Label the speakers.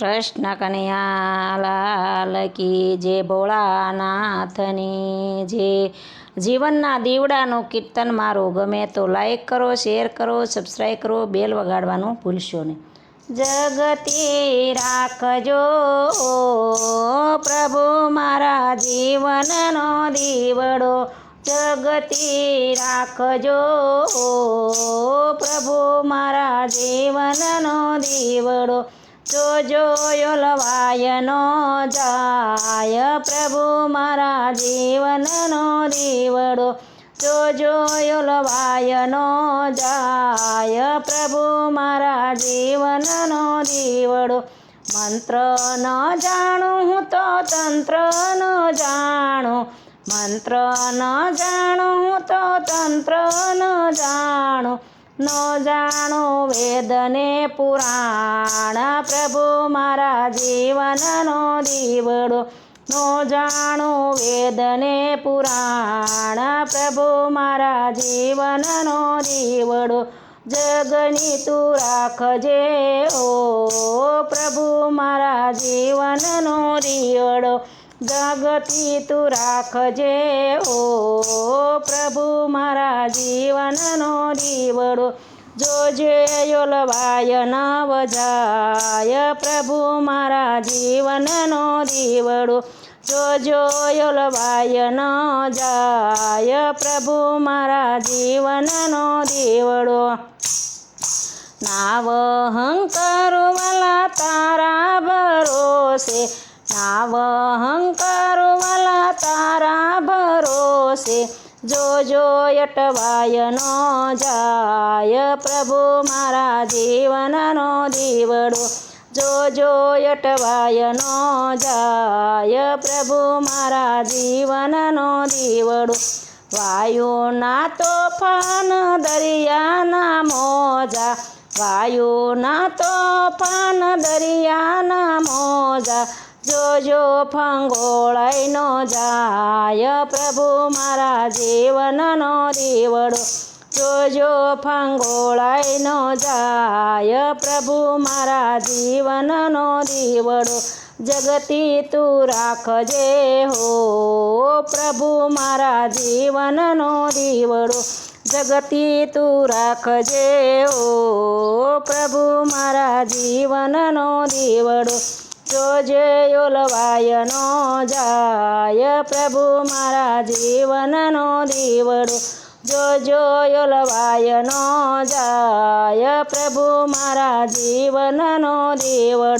Speaker 1: કૃષ્ણ કનૈયા લાલ કી જે ભોળાનાથની જે જીવનના દીવડાનું કીર્તન મારું ગમે તો લાઈક કરો, શેર કરો, સબસ્ક્રાઈબ કરો, બેલ વગાડવાનું ભૂલશો નહીં. જગતી રાખજો પ્રભુ મારા જીવનનો દીવડો, જગતી રાખજો પ્રભુ મારા જીવનનો દીવડો. જોજો યોલવાય નો જાય પ્રભુ મારા જીવનનો દીવડો, જોજો યોલવાય નો જાય પ્રભુ મારા જીવનનો દીવડો. મંત્ર ન જાણું હું તો તંત્ર ન જાણું, મંત્ર ન જાણું હું તો તંત્ર ન જાણું, ન જાણું વેદને પુરાણ પ્રભુ મારા જીવનનો દીવડો, ન જાણું વેદને પુરાણ પ્રભુ મારા જીવનનો દીવડો. જગની તું રાખજે ઓ પ્રભુ મારા જીવનનો દીવડો, જગતી તું રાખજે ઓ પ્રભુ મારા જીવનનો દીવડો. જોજે યોલવાય નવ જાય પ્રભુ મારા જીવનનો દીવડો, જોજો યોલવાય ન જાય પ્રભુ મારા જીવનનો દીવડો. નાવ હંકારું વાલા તારા ભરોસે, નાવ હંકારું વાલા તારા ભરોસે, જોજો અટવાય ન જાય પ્રભુ મારા જીવનનો દીવડો, જોજો અટવાય ન જાય પ્રભુ મારા જીવનનો દીવડો. વાયુના તોફાન દરિયાના મોજા, વાયુના તોફાન દરિયાના મોજા, જોજો ફંગોળાઈ ન જાય પ્રભુ મારા જીવનનો દીવડો, જોજો ફંગોળાઈ ન જાય પ્રભુ મારા જીવનનો દીવડો. જગતી તું રાખજે હો પ્રભુ મારા જીવનનો દીવડો, જગતી તું રાખજે હો પ્રભુ મારા જીવનનો દીવડો. જોજે યોલવાય નો જાય પ્રભુ મારા જીવનનો દીવડો, જોજો યોલવાય નો જાય પ્રભુ મારા જીવનનો દીવડો.